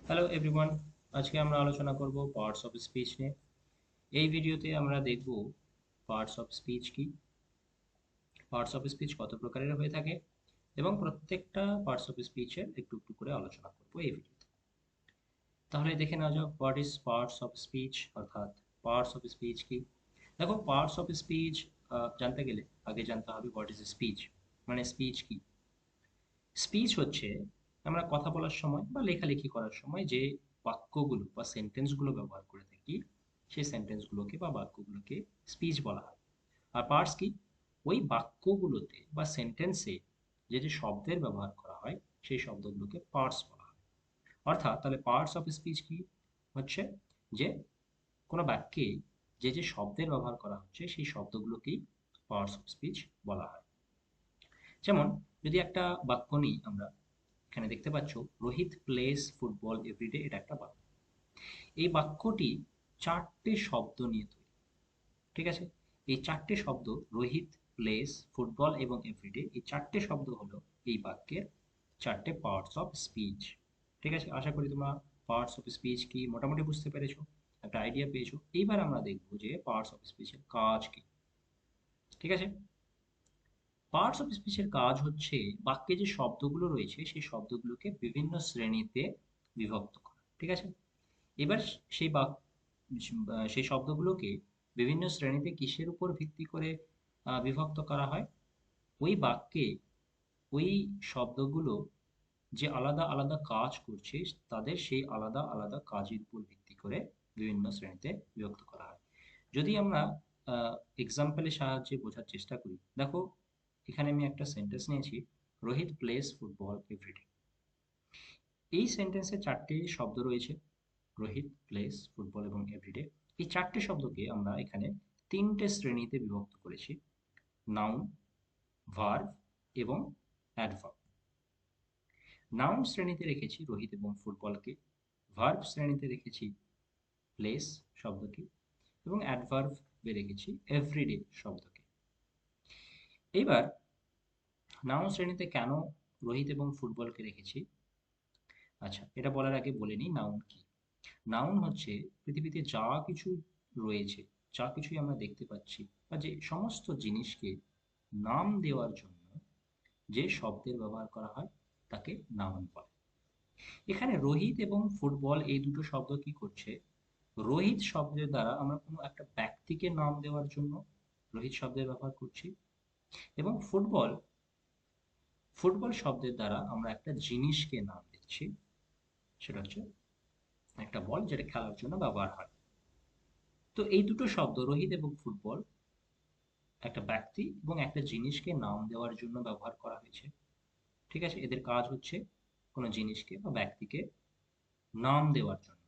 Hello everyone, আজকে আমরা আলোচনা করব পার্টস অফ স্পিচ নিয়ে। এই ভিডিওতে আমরা দেখব পার্টস অফ স্পিচ কি, পার্টস অফ স্পিচ কত প্রকারের হয়ে থাকে এবং প্রত্যেকটা পার্টস অফ স্পিচের একটু একটু করে আলোচনা করব এই ভিডিওতে। তাহলে দেখে নেওয়া যাক what is parts of speech, অর্থাৎ পার্টস অফ স্পিচ কি। দেখো, পার্টস অফ স্পিচ জানতে গেলে আগে জানতে হবে হোয়াট ইজ স্পিচ, মানে স্পিচ কি। স্পিচ হচ্ছে আমরা কথা বলার সময় বা লেখালেখি করার সময় যে বাক্যগুলো বা সেন্টেন্সগুলো ব্যবহার করে থাকি, সেই সেন্টেন্সগুলোকে বা বাক্যগুলোকে স্পিচ বলা হয়। আর পার্টস কি? ওই বাক্যগুলোতে বা সেন্টেন্সে যে যে শব্দের ব্যবহার করা হয় সেই শব্দগুলোকে পার্টস বলা হয়। অর্থাৎ তাহলে পার্টস অফ স্পিচ কি হচ্ছে, যে কোনো বাক্যে যে যে শব্দের ব্যবহার করা হচ্ছে সেই শব্দগুলোকেই পার্টস অফ স্পিচ বলা হয়। যেমন যদি একটা বাক্য নিই আমরা, এখানে দেখতে পাচ্ছ রোহিত প্লেস ফুটবল এভরিডে, এটা একটা বাক্য। এই বাক্যটি চারটে শব্দ নিয়ে তৈরি, ঠিক আছে? এই চারটে শব্দ, রোহিত, প্লেস, ফুটবল এবং এভরিডে, এই চারটে শব্দ হলো এই বাক্যের চারটে পার্টস অফ স্পিচ। ঠিক আছে, আশা করি তোমরা পার্টস অফ স্পিচ কি মোটামুটি বুঝতে পেরেছো, একটা আইডিয়া পেয়েছো। এইবার আমরা দেখবো যে পার্টস অফ স্পিচের কাজ কি। ঠিক আছে, পার্টস অফ স্পিচের কাজ হচ্ছে বাক্যে যে শব্দগুলো রয়েছে সেই শব্দগুলোকে বিভিন্ন শ্রেণীতে বিভক্ত করা। ঠিক আছে, এবার সেই সেই শব্দগুলোকে বিভিন্ন শ্রেণীতে কিসের উপর ভিত্তি করে বিভক্ত করা হয়? ওই বাক্যে ওই শব্দগুলো যে আলাদা আলাদা কাজ করছে তাদের সেই আলাদা আলাদা কাজের উপর ভিত্তি করে বিভিন্ন শ্রেণীতে বিভক্ত করা হয়। যদি আমরা এক্সাম্পলের সাহায্যে বোঝার চেষ্টা করি, দেখো এখানে আমি একটা সেন্টেন্স নিয়েছি, রোহিত প্লেস ফুটবল এভরিডে। এই সেন্টেন্সে চারটে শব্দ রয়েছে, রোহিত, প্লেস, ফুটবল এবং এভরিডে। এই চারটে শব্দকে আমরা এখানে তিনটে শ্রেণীতে বিভক্ত করেছি, নাউন, ভার্ব এবং অ্যাডভার্ব। নাউন শ্রেণীতে রেখেছি রোহিত এবং ফুটবলকে, ভার্ব শ্রেণীতে রেখেছি প্লেস শব্দকে এবং অ্যাডভার্বে রেখেছি এভরিডে শব্দকে। এইবার নাউন শ্রেণীতে কেন রোহিত এবং ফুটবলকে রেখেছি, আচ্ছা এটা বলার আগে বলে নিই নাউন কি। নাউন হচ্ছে পৃথিবীতে যা কিছু রয়েছে, যা কিছুই আমরা দেখতে পাচ্ছি বা যে সমস্ত জিনিসকে নাম দেওয়ার জন্য যে শব্দের ব্যবহার করা হয় তাকে নাউন বলে। এখানে রোহিত এবং ফুটবল এই দুটো শব্দ কি করছে, রোহিত শব্দের দ্বারা আমরা কোনো একটা ব্যক্তিকে নাম দেওয়ার জন্য রোহিত শব্দের ব্যবহার করছি, এবং ফুটবল ফুটবল শব্দের দ্বারা আমরা একটা জিনিসকে নাম দিচ্ছি, সেটা হচ্ছে একটা বল যেটা খেলার জন্য ব্যবহার হয়। তো এই দুটো শব্দ রোহিত এবং ফুটবল একটা ব্যক্তি এবং একটা জিনিসকে নাম দেওয়ার জন্য ব্যবহার করা হয়েছে। ঠিক আছে, এদের কাজ হচ্ছে কোনো জিনিসকে বা ব্যক্তিকে নাম দেওয়ার জন্য।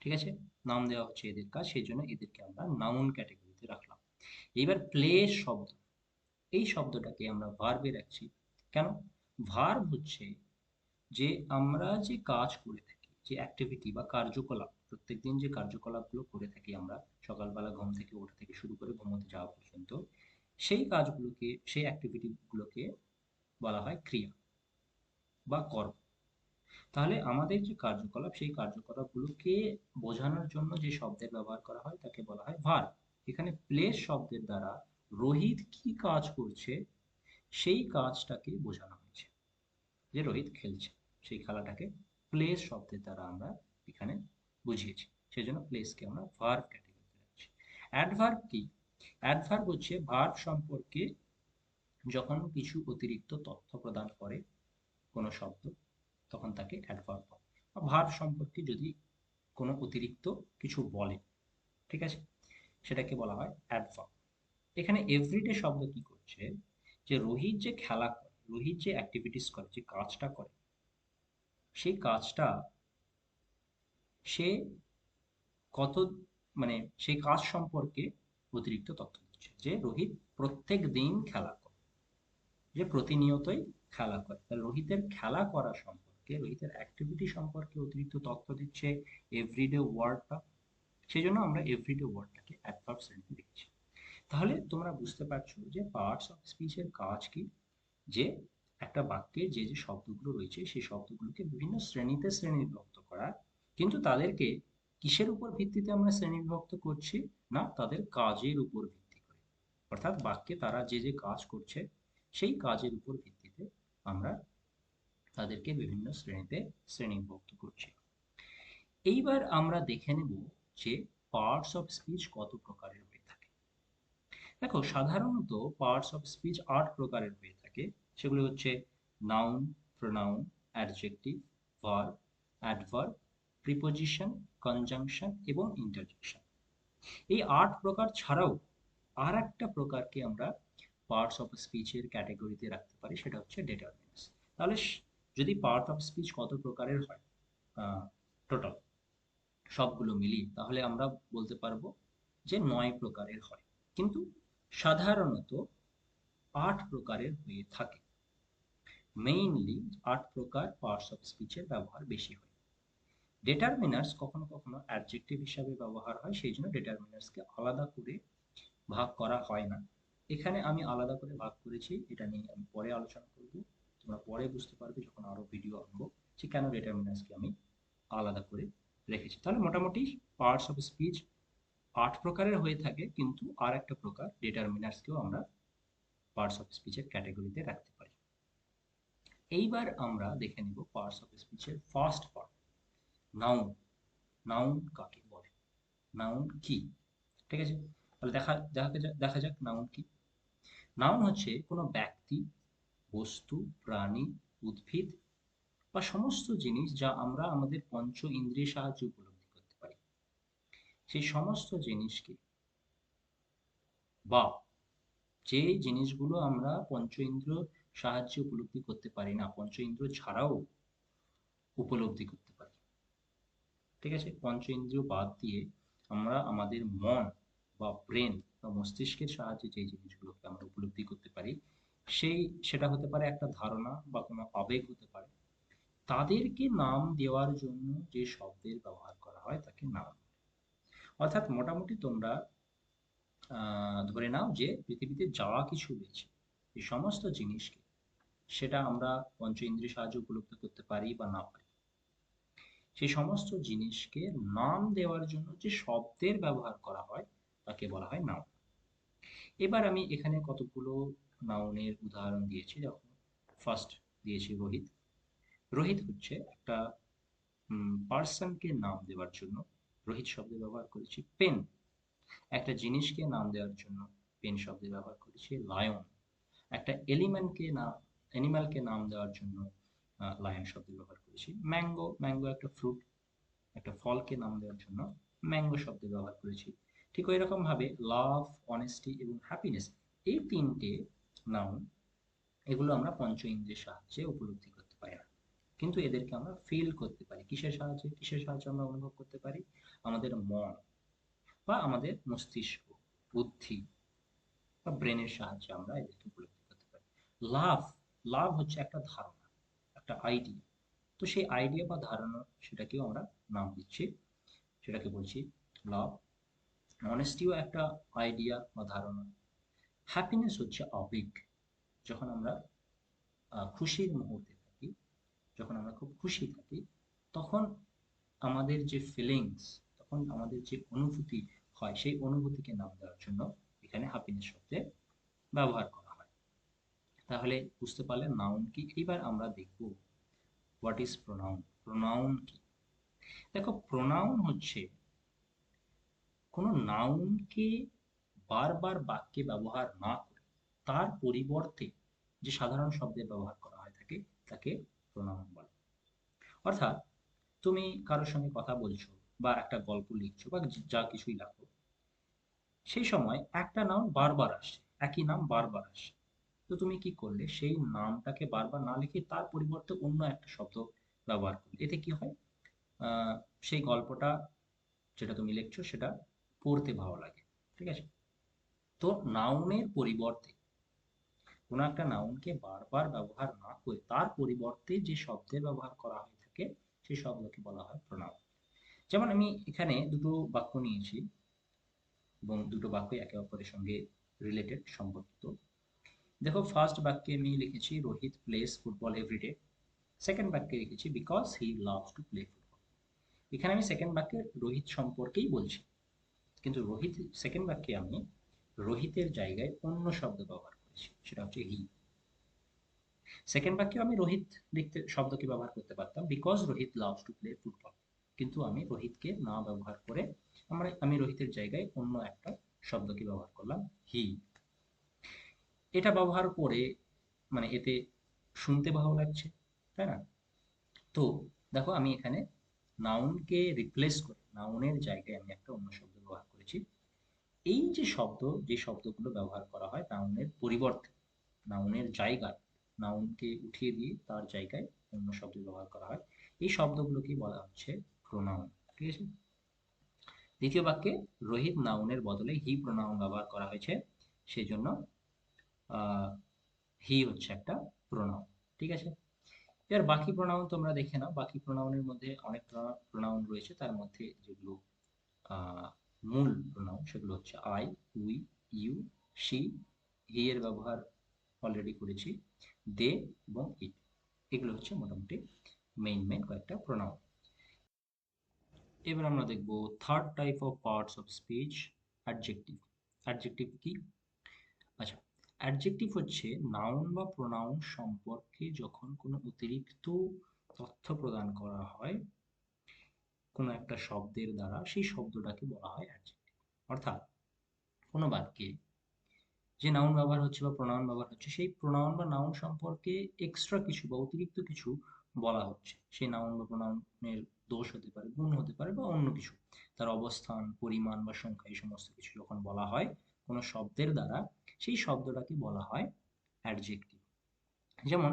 ঠিক আছে, নাম দেওয়া হচ্ছে এদের কাজ, সেই জন্য এদেরকে আমরা নাউন ক্যাটাগরিতে রাখলাম। এবার প্লে শব্দ, এই শব্দটাকে আমরা ভার্বে রাখছি। কেন? ভার্ব হচ্ছে যে আমরা যে কাজ করে থাকি, যে অ্যাক্টিভিটি বা কার্যকলাপ, প্রত্যেকদিন যে কার্যকলাপগুলো করে থাকি আমরা, সকালবেলা ঘুম থেকে ওঠা থেকে শুরু করে ঘুমোতে যাওয়া পর্যন্ত, সেই কাজগুলোকে, সেই অ্যাক্টিভিটিগুলোকে বলা হয় ক্রিয়া বা কর্ম। তাহলে আমাদের যে কার্যকলাপ সেই কার্যকলাপগুলোকে বোঝানোর জন্য যে শব্দের ব্যবহার করা হয় তাকে বলা হয় ভার্ব। এখানে প্লেস শব্দের দ্বারা রোহিত কি কাজ করছে সেই কাজটাকে বোঝানো হয়েছে, যে রোহিত খেলছে সেই খেলাটাকে প্লেস শব্দের দ্বারা আমরা এখানে বুঝিয়েছি, সেই জন্য প্লেসকে আমরা ভার্ব ক্যাটাগরিতে রাখছি। অ্যাডভার্ব কি? অ্যাডভার্ব হচ্ছে ভার্ব সম্পর্কে যখন কিছু অতিরিক্ত তথ্য প্রদান করে কোনো শব্দ, তখন তাকে অ্যাডভার্ব বলে। বা ভার্ব সম্পর্কে যদি কোনো অতিরিক্ত কিছু বলে, ঠিক আছে, সেটাকে বলা হয় অ্যাডভার্ব। এখানে এভরিডে শব্দ কি করছে, যে রোহিত যে খেলা করে, রোহিত যে অ্যাক্টিভিটিস করে, যে কাজটা করে, সেই কাজটা সে কত, মানে সেই কাজ সম্পর্কে অতিরিক্ত তথ্য দিচ্ছে, যে রোহিত প্রত্যেক দিন খেলা করে, যে প্রতিনিয়তই খেলা করে। তাহলে রোহিতের খেলা করা সম্পর্কে, রোহিতের অ্যাক্টিভিটি সম্পর্কে অতিরিক্ত তথ্য দিচ্ছে এভরিডে ওয়ার্ডটা, সেই জন্য আমরা এভরিডে ওয়ার্ডটাকে অ্যাডভার্ব শ্রেণীতে দেখছি। তাহলে তোমরা বুঝতে পারছো যে পার্টস অফ স্পিচের কাজ কি, যে একটা বাক্যে যে যে শব্দগুলো রয়েছে সেই শব্দগুলোকে বিভিন্ন শ্রেণীতে শ্রেণীবিভক্ত করা, কিন্তু তাদেরকে কিসের উপর ভিত্তিতে আমরা শ্রেণীবিভক্ত করছি? না, তাদের কাজের উপর ভিত্তি করে। অর্থাৎ বাক্যে তারা যে যে কাজ করছে সেই কাজের উপর ভিত্তিতে আমরা তাদেরকে বিভিন্ন শ্রেণীতে শ্রেণীবিভক্ত করছি। এইবার আমরা দেখে নেব যে পার্টস অফ স্পিচ কত প্রকারের হয়ে থাকে। দেখো, সাধারণত পার্টস অফ স্পিচ ৮ প্রকারের হয়ে থাকে। সেগুলি হচ্ছে noun, pronoun, adjective, verb, adverb, preposition, conjunction এবং ইন্টারজেকশন। এই ৮ প্রকার ছাড়াও আর একটা প্রকারকে আমরা পার্টস অফ স্পিচের ক্যাটাগরিতে রাখতে পারি, সেটা হচ্ছে ডেটারমিনার্স। তাহলে যদি পার্ট অফ স্পিচ কত প্রকারের হয় টোটাল সবগুলো মিলিয়ে, তাহলে আমরা বলতে পারবো যে ৯ প্রকারের হয়, কিন্তু সাধারণত ৮ প্রকারের হয়ে থাকে। মেইনলি ৮ প্রকার পার্টস অফ স্পিচের ব্যবহার বেশি হয়। ডেটারমিনার্স কখনো কখনো অ্যাডজেক্টিভ হিসাবে ব্যবহার হয়, সেই জন্য ডেটারমিনার্সকে আলাদা করে ভাগ করা হয় না। এখানে আমি আলাদা করে ভাগ করেছি, এটা নিয়ে আমি পরে আলোচনা করব। তোমরা পরে বুঝতে পারবে যখন আরো ভিডিও আনবো যে কেন ডেটারমিনার্সকে আমি আলাদা করে রেখেছি। তাহলে মোটামুটি পার্টস অফ স্পিচ ৮ প্রকারের হয়ে থাকে, কিন্তু আর একটা প্রকার ডেটারমিনার্সকেও আমরা পার্টস অফ স্পিচের ক্যাটাগরিতে রাখতে পারি। এইবার আমরা দেখে নিব পার্টস অফ স্পিচের ফার্স্ট পার্ট, নাউন। নাউন কাকে বলে, নাউন কি? ঠিক আছে, তাহলে দেখা যাক নাউন কি। নাউন হচ্ছে কোনো ব্যক্তি, বস্তু, প্রাণী, উদ্ভিদ বা সমস্ত জিনিস যা আমরা আমাদের পঞ্চ ইন্দ্রিয়ের সাহায্যে উপলব্ধি করতে পারি, সেই সমস্ত জিনিসকে, বা যে জিনিসগুলো আমরা পঞ্চ ইন্দ্রিয় সাহায্যে উপলব্ধি করতে পারি না, পঞ্চ ইন্দ্রিয় ছাড়াও উপলব্ধি করতে পারি। ঠিক আছে, পঞ্চ ইন্দ্রিয় বাদ দিয়ে আমরা আমাদের মন বা ব্রেন বা মস্তিষ্কের সাহায্যে যে জিনিসগুলোকে আমরা উপলব্ধি করতে পারি, সেটা হতে পারে একটা ধারণা বা কোনো আবেগ হতে পারে, তাদেরকে নাম দেওয়ার জন্য যে শব্দের ব্যবহার করা হয় তাকে নাম। অর্থাৎ মোটামুটি তোমরা ধরে নাও যে পৃথিবীতে যা কিছু রয়েছে এই সমস্ত জিনিসকে, সেটা আমরা পঞ্চ ইন্দ্রিয়ের সাহায্যে উপলব্ধি করতে পারি বা না পারি, সেই সমস্ত জিনিসকে নাম দেওয়ার জন্য যে শব্দের ব্যবহার করা হয় তাকে বলা হয় নাউন। এবার আমি এখানে কতগুলো নাউনের উদাহরণ দিয়েছি। যখন ফার্স্ট দিয়েছি রোহিত। রোহিত হচ্ছে একটা পার্সনকে নাম দেওয়ার জন্য রোহিত শব্দের ব্যবহার করেছি। পেন, একটা জিনিসকে নাম দেওয়ার জন্য পেন শব্দের ব্যবহার করেছি। লায়ন, একটা অ্যানিমালকে নাম দেওয়ার জন্য লায়ন শব্দের ব্যবহার করেছি। ম্যাঙ্গো, ম্যাঙ্গো একটা ফ্রুট, একটা ফলকে নাম দেওয়ার জন্য ম্যাঙ্গো শব্দের ব্যবহার করেছি। ঠিক ওই রকম ভাবে লাভ, অনেস্টি এবং হ্যাপিনেস, এই তিনটে নাউন, এগুলো আমরা পঞ্চ ইন্দ্রিয়ের সাহায্যে উপলব্ধি করতে পারি না, কিন্তু এদেরকে আমরা ফিল করতে পারি। কিসের সাহায্যে আমরা অনুভব করতে পারি? আমাদের মন বা আমাদের মস্তিষ্ক, বুদ্ধি বা ব্রেনের সাহায্যে আমরা এদেরকে উপলব্ধি করতে পারি। লাভ, লাভ হচ্ছে একটা ধারণা, একটা আইডিয়া। তো সেই আইডিয়া বা ধারণা, সেটাকেও আমরা নাম দিচ্ছি, সেটাকে বলছি লাভ। অনেস্টিও একটা আইডিয়া বা ধারণা। হ্যাপিনেস হচ্ছে আবেগ, যখন আমরা খুশির মুহূর্তে থাকি, যখন আমরা খুব খুশি থাকি, তখন আমাদের যে ফিলিংস, তখন আমাদের যে অনুভূতি হয়, সেই অনুভূতিকে নাম দেওয়ার জন্য এখানে হ্যাপিনেস শব্দের ব্যবহার করা হয়। তাহলে বুঝতে পারলেন নাউন কি। এবার আমরা দেখব হোয়াট ইজ প্রোনাউন। প্রোনাউন কি? দেখো, প্রোনাউন হচ্ছে কোনো নাউনকে বারবার বাক্যে ব্যবহার না করে তার পরিবর্তে যে সাধারণ শব্দের ব্যবহার করা হয় থাকে, তাকে প্রোনাউন বলে। অর্থাৎ তুমি কারোর সঙ্গে কথা বলছো বা একটা গল্প লিখছো বা যা কিছুই লেখো, সেই সময় একটা নাউন বারবার আসে, একই নাম বারবার আসে। তো তুমি কি করলে, সেই নামটাকে বারবার না লিখে তার পরিবর্তে অন্য একটা শব্দ ব্যবহার করলে, এতে কি হয়? আহ, সেই গল্পটা যেটা তুমি লিখছো সেটা পড়তে ভালো লাগে। ঠিক আছে, তো নাউনের পরিবর্তে, কোনো একটা নাউনকে বারবার ব্যবহার না করে তার পরিবর্তে যে শব্দের ব্যবহার করা হয়ে থাকে, সেই শব্দকে বলা হয় প্রোনাউন। যেমন আমি এখানে দুটো বাক্য নিয়েছি এবং দুটো বাক্য একে অপরের সঙ্গে রিলেটেড, সম্পর্কিত। দেখো ফার্স্ট বাক্যে আমি লিখেছি Rohit plays football every day. Second বাক্যে লিখেছি because he loves to play football. এখানে আমি সেকেন্ড বাক্যে রোহিত সম্পর্কেই বলছি, কিন্তু রোহিত সেকেন্ড বাক্যে আমি রোহিতের জায়গায় অন্য শব্দ ব্যবহার করেছি, সেটা হচ্ছে হি। সেকেন্ড বাক্যে আমি রোহিত লিখতে শব্দকে ব্যবহার করতে পারতাম because Rohit loves to play football, কিন্তু আমি রোহিতকে না ব্যবহার করে আমি রোহিতের জায়গায় অন্য একটা শব্দকে ব্যবহার করলাম, হি। এটা ব্যবহার করে এতে শুনতে ভালো লাগছে, তাই না? তো দেখো আমি এখানে নাউনকে রিপ্লেস করে নাউনের জায়গায় আমি একটা অন্য শব্দ ব্যবহার করেছি। এই যে শব্দগুলো ব্যবহার করা হয় নাউনের পরিবর্তে, নাউনের জায়গায় নাউনকে উঠিয়ে দিয়ে তার জায়গায় অন্য শব্দ ব্যবহার করা হয়, এই শব্দগুলোকেই বলা হচ্ছে প্রোনাউন। ঠিক আছে? দ্বিতীয় বাক্যে রোহিত নাউনের বদলে হি প্রোনাউন ব্যবহার করা হয়েছে, সেই জন্য হি হচ্ছে একটা প্রোনাউন। ঠিক আছে? এর বাকি প্রোনাউন তোমরা দেখে নাও। বাকি প্রোনাউনের মধ্যে অনেক প্রোনাউন রয়েছে, তার মধ্যে যেগুলো আহ, মূল প্রোনাউন সেগুলো হচ্ছে আই, উই, ইউ, শি। হি এর ব্যবহার অলরেডি করেছি, দে এবং ইট। এগুলো হচ্ছে মোটামুটি মেইন কয়েকটা প্রোনাউন। এবার আমরা দেখব third type of parts of speech, adjective. Adjective কি? আচ্ছা, অ্যাডজেক্টিভ হচ্ছে নাউন বা প্রোনাউন সম্পর্কে যখন কোনো অতিরিক্ত তথ্য প্রদান করা হয় কোনো একটা শব্দের দ্বারা, সেই শব্দটাকে বলা হয় অ্যাডজেক্টিভ। অর্থাৎ কোনো বাক্যে যে নাউন ব্যবহার হচ্ছে বা প্রোনাউন ব্যবহার হচ্ছে, সেই প্রোনাউন বা নাউন সম্পর্কে এক্সট্রা কিছু বা অতিরিক্ত কিছু বলা হচ্ছে। সেই নাউন বা প্রোনাউনের দোষ হতে পারে, গুণ হতে পারে, বা অন্য কিছু, তার অবস্থান, পরিমাণ বা সংখ্যা, এই সমস্ত কিছু যখন বলা হয় কোনো শব্দের দ্বারা, সেই শব্দটাকে বলা হয় অ্যাডজেক্টিভ। যেমন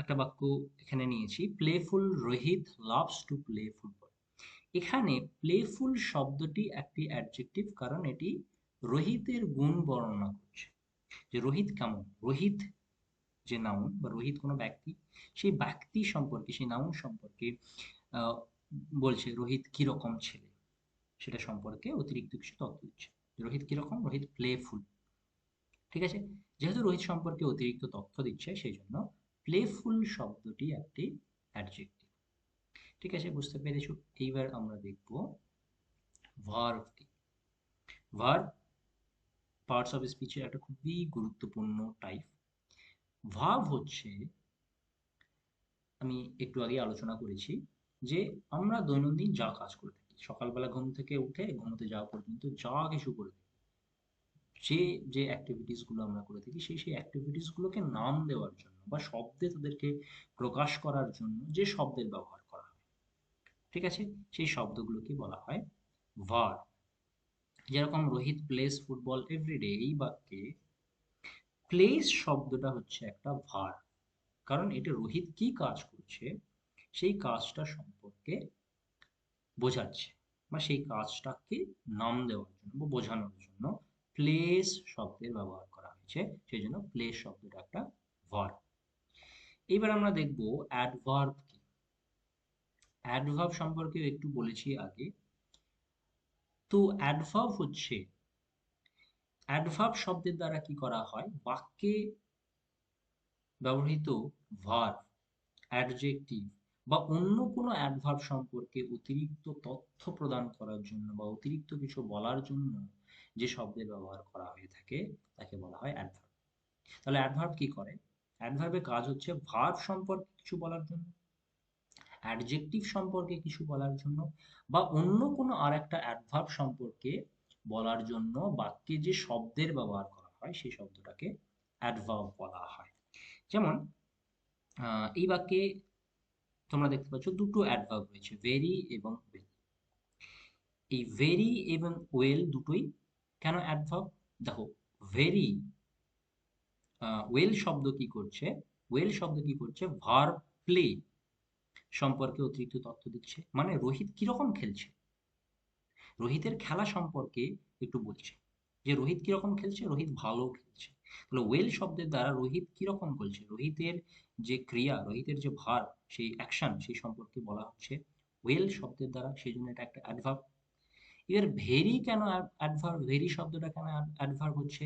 একটা বাক্য এখানে নিয়েছি, playful Rohit loves to play football. এখানে প্লেফুল শব্দটি একটি অ্যাডজেক্টিভ, কারণ এটি রোহিতের গুণ বর্ণনা করছে, যে রোহিত কেমন। রোহিত যে নাউন বা রোহিত কোনো ব্যক্তি, সেই ব্যক্তি সম্পর্কে, সেই নাউন সম্পর্কে আহ, বলছে রোহিত কিরকম ছেলে, সেটা সম্পর্কে অতিরিক্ত কিছু তথ্য দিচ্ছে। রোহিত কিরকম? রোহিত প্লেফুল। ঠিক আছে? যেহেতু রোহিত সম্পর্কে অতিরিক্ত তথ্য দিচ্ছে, সেই জন্য প্লেফুল শব্দটি একটি অ্যাডজেক্টিভ। ঠিক আছে, বুঝতে পেরেছো? এইবার আমরা দেখব ভার্ব কি। ভার্ব পার্টস অফ স্পিচের একটা খুবই গুরুত্বপূর্ণ টাইপ। ভার্ব হচ্ছে, আমি একটু আগে আলোচনা করেছি যে আমরা দৈনন্দিন যা কাজ করে থাকি, সকালবেলা ঘুম থেকে উঠে ঘুমোতে যাওয়া পর্যন্ত যা কিছু করে থাকি, যে অ্যাক্টিভিটিস গুলো আমরা করে থাকি, সেই অ্যাক্টিভিটিস গুলোকে নাম দেওয়ার জন্য বা শব্দে তাদেরকে প্রকাশ করার জন্য যে শব্দের ব্যবহার করা হয়, ঠিক আছে, সেই শব্দগুলোকে বলা হয় ভার্ব। যেরকম রোহিত প্লেস ফুটবল এভরিডে, এই বাক্যে প্লেস শব্দটা হচ্ছে একটা ভার্ব, কারণ এটা রোহিত কি কাজ করছে সেই কাজটা সম্পর্কে বোঝাচ্ছে, বা সেই কাজটাকে নাম দেওয়ার জন্য বা বোঝানোর জন্য প্লেস শব্দের ব্যবহার করা হয়েছে, সেই জন্য প্লেস শব্দটা একটা ভার্ব। এবার আমরা দেখব অ্যাডভার্ব কি। অ্যাডভার্ব সম্পর্কে একটু বলেছি আগে। তো অ্যাডভার্ব হচ্ছে, অ্যাডভার্ব শব্দের দ্বারা কি করা হয়, বাক্যে ব্যবহৃত ভার্ব, অ্যাডজেক্টিভ বা অন্য কোনো অ্যাডভার্ব সম্পর্কে অতিরিক্ত তথ্য প্রদান করার জন্য বা অতিরিক্ত কিছু বলার জন্য যে শব্দের ব্যবহার করা হয়ে থাকে, তাকে বলা হয় অ্যাডভার্ব। তাহলে অ্যাডভার্ব কি করে? অ্যাডভার্বের কাজ হচ্ছে ভার্ব সম্পর্কে কিছু বলার জন্য, অ্যাডজেক্টিভ সম্পর্কে কিছু বলার জন্য, বা অন্য কোনো আরেকটা অ্যাডভার্ব সম্পর্কে বলার জন্য বাক্যে যে শব্দের ব্যবহার করা হয় সেই শব্দটাকে অ্যাডভার্ব বলা হয়। যেমন এই বাক্যে তোমরা দেখতে পাচ্ছ দুটো অ্যাডভার্ব রয়েছে, ভেরি এবং ওয়েল। এই ভেরি এবং ওয়েল দুটোই কেন অ্যাডভার্ব? দেখো, ভেরি, ওয়েল শব্দ কি করছে, ওয়েল শব্দ কি করছে, ভার্ব প্লে সম্পর্কে অতিরিক্ত তথ্য দিচ্ছে। মানে রোহিত কিরকম খেলছে, রোহিতের খেলা সম্পর্কে একটু বলছে, যে রোহিত কিরকম খেলছে, রোহিত ভালো খেলছে। তাহলে ওয়েল শব্দের দ্বারা রোহিত কিরকম খেলছে, রোহিতের যে ক্রিয়া, রোহিতের যে ভার, সেই অ্যাকশন, সেই সম্পর্কে বলা হচ্ছে ওয়েল শব্দের দ্বারা, সেই জন্য এটা একটা অ্যাডভার্ব। এর ভেরি কেন অ্যাডভার্ব, ভেরি শব্দটা কেন অ্যাডভার্ব হচ্ছে?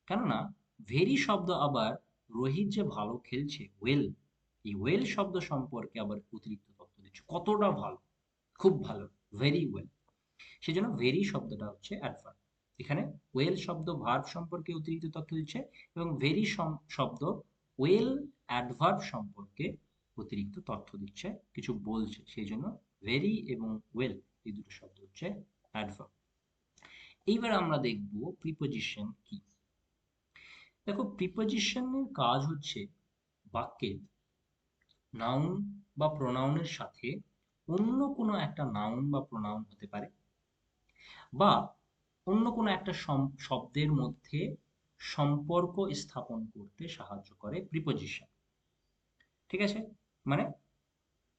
কেননা ভেরি শব্দ আবার রোহিত যে ভালো খেলছে, ওয়েল, এই ওয়েল শব্দ সম্পর্কে আবার অতিরিক্ত তথ্য দিচ্ছে, কতটা ভালো, খুব ভালো, ভেরি ওয়েল। সেজন্য ভেরি শব্দটা হচ্ছে অ্যাডভার্ব। এখানে ওয়েল শব্দ ভার্ব সম্পর্কে অতিরিক্ত তথ্য দিচ্ছে এবং ভেরি শব্দ ওয়েল অ্যাডভার্ব সম্পর্কে অতিরিক্ত তথ্য দিচ্ছে, কিছু বলছে। সেই জন্য ভেরি এবং ওয়েল এই দুটো শব্দ হচ্ছে অ্যাডভার্ব। এইবার আমরা দেখব প্রিপোজিশন কি। দেখো, প্রিপোজিশনের কাজ হচ্ছে বাক্যে নাউন বা প্রোনাউনের সাথে অন্য কোনো একটা নাউন বা প্রোনাউন হতে পারে, বা অন্য কোনো একটা শব্দের মধ্যে সম্পর্ক স্থাপন করতে সাহায্য করে প্রিপোজিশন। ঠিক আছে? মানে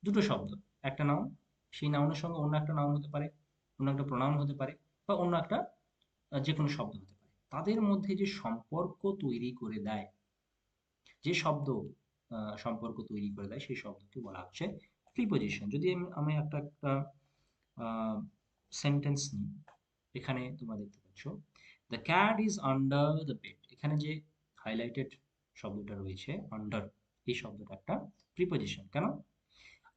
দুটো শব্দ, একটা নাউন, সেই নাউনের সঙ্গে অন্য একটা নাউন হতে পারে, অন্য একটা প্রোনাউন হতে পারে, বা অন্য একটা যে কোনো শব্দ হতে পারে, তাদের মধ্যে যে সম্পর্ক তৈরি করে দেয়, যে শব্দ সম্পর্ক তৈরি করে দেয়, সেই শব্দকে বলা হচ্ছে প্রিপোজিশন। যদি আমি একটা একটা সেন্টেন্স নিই, এখানে তোমরা দেখতে পাচ্ছ the cat is under the bed. এখানে যে হাইলাইটেড শব্দটা রয়েছে আন্ডার, এই শব্দটা একটা প্রিপোজিশন। কেন?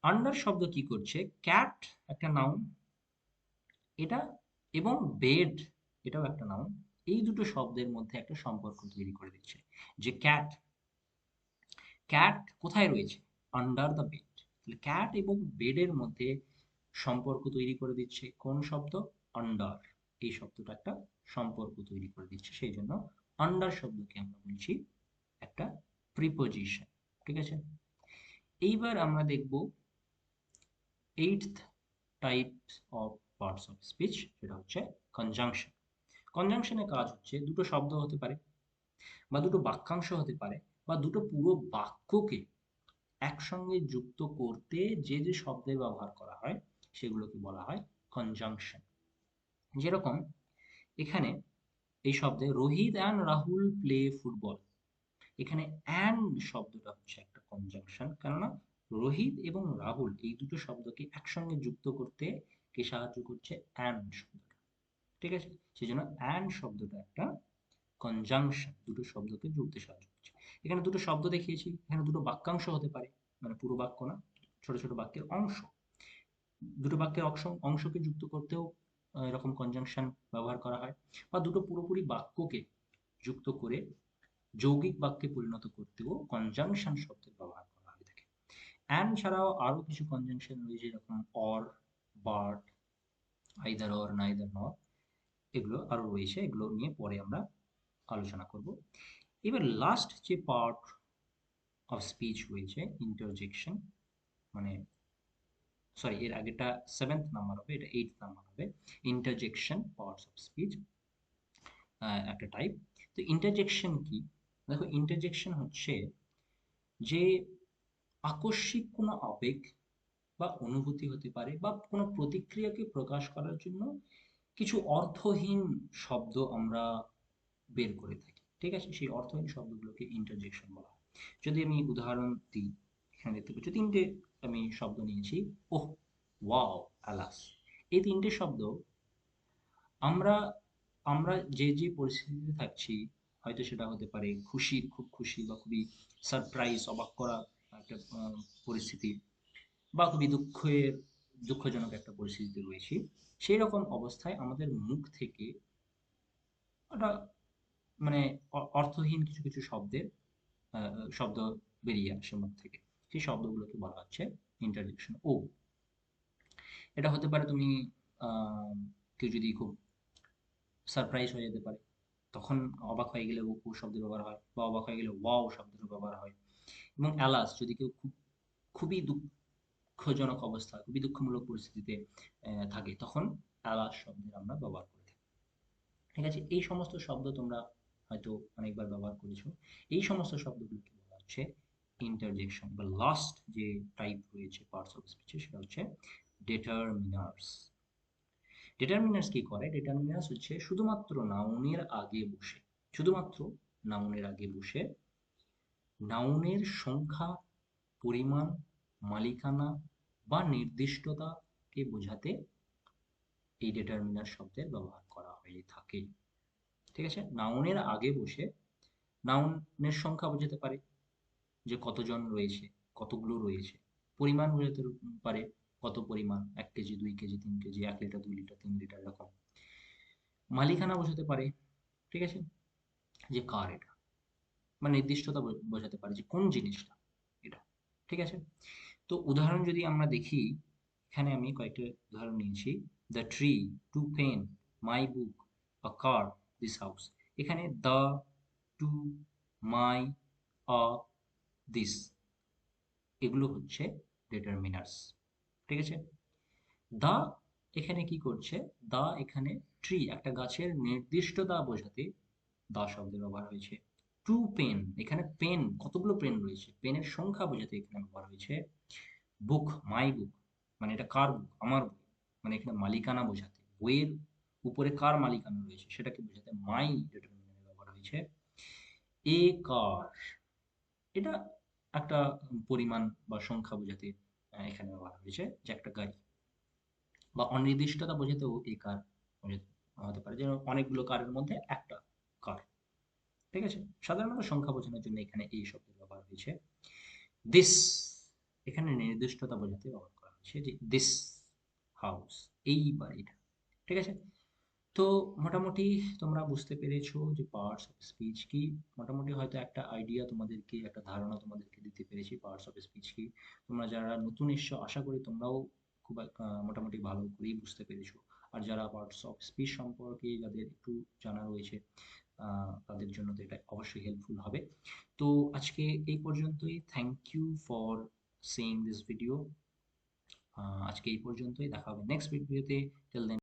আন্ডার শব্দ কি করছে, ক্যাট একটা নাউন, এটা, এবং বেড এটাও একটা নাউন, এই দুটো শব্দের মধ্যে একটা সম্পর্ক তৈরি করে দিচ্ছে। যে ক্যাট, ক্যাট কোথায় রয়েছে? Under the bed. তাহলে ক্যাট এবং বেডের মধ্যে সম্পর্ক তৈরি করে দিচ্ছে কোন শব্দ? আন্ডার। এই শব্দটা একটা সম্পর্ক তৈরি করে দিচ্ছে, সেই জন্য আন্ডার শব্দকে আমরা বলছি একটা প্রিপোজিশন। ঠিক আছে? এইবার আমরা দেখব eighth types of parts of speech, সেটা হচ্ছে কনজাংশন। কনজাংশনের কাজ হচ্ছে দুটো শব্দ হতে পারে, বা দুটো বাক্যাংশ হতে পারে, বা দুটো পুরো বাক্যকে একসঙ্গে যুক্ত করতে যে যে শব্দের ব্যবহার করা হয় সেগুলোকে বলা হয় কনজাংশন। যেরকম এখানে এই শব্দে Rohit and Rahul play football, এখানে অ্যান্ড শব্দটা হচ্ছে একটা কনজাংশন, কেননা রোহিত এবং রাহুল এই দুটো শব্দকে একসঙ্গে যুক্ত করতে কে সাহায্য করছে? অ্যান্ড শব্দটা। ঠিক আছে? সেই জন্য অ্যান্ড শব্দটা একটা কনজাংশন, দুটো শব্দকে জুড়তে সাহায্য করছে। এখানে দুটো শব্দ দেখিয়েছি, এখানে দুটো বাক্যাংশ হতে পারে, মানে পুরো বাক্য না, ছোট ছোট বাক্যের অংশ। দুটো বাক্যের অংশকে যুক্ত করতেও এরকম কনজাংশন ব্যবহার করা হয়, বা দুটো পুরোপুরি বাক্যকে যুক্ত করে যৌগিক বাক্যে পরিণত করতেও কনজাংশন শব্দের ব্যবহার করা হয়ে থাকে। অ্যান্ড ছাড়াও আরো কিছু কনজাংশন রয়েছে, যেরকম or, but, either or, neither নর, এগুলো আরো রয়েছে, এগুলো নিয়ে পরে আমরা আলোচনা করব। এবার লাস্ট যে পার্ট অফ স্পিচ রয়েছে ইন্টারজেকশন, মানে সরি, এর আগেটা 7th নাম্বার হবে, এটা 8th নাম্বার হবে। ইন্টারজেকশন পার্টস অফ স্পিচ একটা টাইপ। তো ইন্টারজেকশন কি? দেখো, ইন্টারজেকশন হচ্ছে যে আকস্মিক কোনো আবেগ বা অনুভূতি হতে পারে, বা কোনো প্রতিক্রিয়াকে প্রকাশ করার জন্য কিছু অর্থহীন শব্দ আমরা বের করে থাকি। ঠিক আছে? সেই অর্থহীন শব্দগুলোকে ইন্টারজেকশন বলা হয়। যদি আমি উদাহরণ দিই, এখানে দেখতে পাচ্ছি তিনটে আমি শব্দ নিয়েছি, ওহ, ওয়াও, আলাস। এই তিনটে শব্দ আমরা আমরা যে যে পরিস্থিতিতে থাকছি, হয়তো সেটা হতে পারে খুশির, খুব খুশি, বা খুবই সারপ্রাইজ, অবাক করা একটা পরিস্থিতি, বা খুবই দুঃখজনক একটা পরিস্থিতিতে রয়েছি, সেই রকম অবস্থায় আমাদের মুখ থেকে একটা মানে অর্থহীন কিছু কিছু শব্দ বেরিয়ে আসে মুখ থেকে। সেই শব্দগুলোকে বলা হচ্ছে ইন্টারজেকশন। ও, এটা হতে পারে তুমি কেউ যদি খুব সারপ্রাইজ হয়ে যেতে পারে, তখন অবাক হয়ে গেলে ও শব্দের ব্যবহার হয়, বা অবাক হয়ে গেলে ওয়াও শব্দের ব্যবহার হয়। এবং অ্যালাস, যদি কেউ খুবই দুঃখজনক অবস্থা, খুবই দুঃখমূলক পরিস্থিতিতে থাকে, তখন অ্যালাস শব্দের আমরা ব্যবহার করে থাকি। ঠিক আছে? এই সমস্ত শব্দ তোমরা হয়তো অনেকবার ব্যবহার করেছো। এই সমস্ত শব্দগুলোকে বলা হচ্ছে ইন্টারজেকশন। বা লাস্ট যে টাইপ রয়েছে পার্টস অফ স্পিচে, সেটা হচ্ছে ডিটারমিনার্স। ডিটারমিনার্স কি করে? ডিটারমিনার্স হচ্ছে শুধুমাত্র নাউনের আগে বসে, শুধুমাত্র নাউনের আগে বসে নাউনের সংখ্যা, পরিমাণ, মালিকানা বা নির্দিষ্টতাকে বোঝাতে এই ডিটারমিনার শব্দের ব্যবহার করা হয়ে থাকে। ঠিক আছে? নাউনের আগে বসে নাউনের সংখ্যা বোঝাতে পারে যে কতজন রয়েছে, কতগুলো রয়েছে। পরিমাণ বোঝাতে পারে কত পরিমাণ, 1 KG, 2 KG, 3 KG, 1 litre, 2 litre, 3 litre, এরকম। মালিকানা বোঝাতে পারে, ঠিক আছে, যে কার এটা, বা নির্দিষ্টতা বোঝাতে পারে যে কোন জিনিসটা এটা, ঠিক আছে। তো উদাহরণ যদি আমরা দেখি, এখানে আমি কয়েকটা উদাহরণ নিয়েছি। The tree, two pen, my book, a car, this house. এখানে the, two, my, a, this, এগুলো হচ্ছে ডিটারমিনার্স, ঠিক আছে। দা এখানে কি করছে, দা এখানে ট্রি, একটা গাছের নির্দিষ্টতা বোঝাতে দা শব্দের ব্যবহার হয়েছে। টু পেন, এখানে পেন, কতগুলো পেন রয়েছে, পেনের সংখ্যা বোঝাতে এখানে ব্যবহার হয়েছে। বুক, মাই বুক, মানে এটা কার বুক, আমার বই, মানে এখানে মালিকানা বোঝাতে, বইয়ের উপরে কার মালিকানা রয়েছে সেটাকে বোঝাতে মাই ডিটারমিনার ব্যবহার হয়েছে। এ কার, এটা একটা পরিমাণ বা সংখ্যা বোঝাতে এখানে ব্যবহার হয়েছে, যে একটা গাড়ি। বা অনির্দিষ্টতা বোঝাতেও এই কার বোঝাতে হতে পারে, যেমন অনেকগুলো কারের মধ্যে একটা কার, ঠিক আছে। সাধারণত সংখ্যা বোঝানোর জন্য এখানে এই শব্দের ব্যবহার হয়েছে। দিস, এখানে নির্দিষ্টতা বোঝাতে ব্যবহার করা হয়েছে, যে দিস হাউস, এই বাড়িটা, ঠিক আছে। তো মোটামুটি তোমরা বুঝতে পেরেছো যে পার্টস অফ স্পিচ কি। মোটামুটি হয়তো একটা আইডিয়া তোমাদেরকে, একটা ধারণা তোমাদেরকে দিতে পেরেছি পার্টস অফ স্পিচ কি। তোমরা যারা নতুন এসছো, আশা করি তোমরাও খুব মোটামুটি ভালো করেই বুঝতে পেরেছো। আর যারা পার্টস অফ স্পিচ সম্পর্কে যাদের একটু জানা রয়েছে, তাদের জন্য তো এটা অবশ্যই হেল্পফুল হবে। তো আজকে এই পর্যন্তই। Thank you for seeing this video. আজকে এই পর্যন্তই, দেখা হবে নেক্সট ভিডিওতে। Till then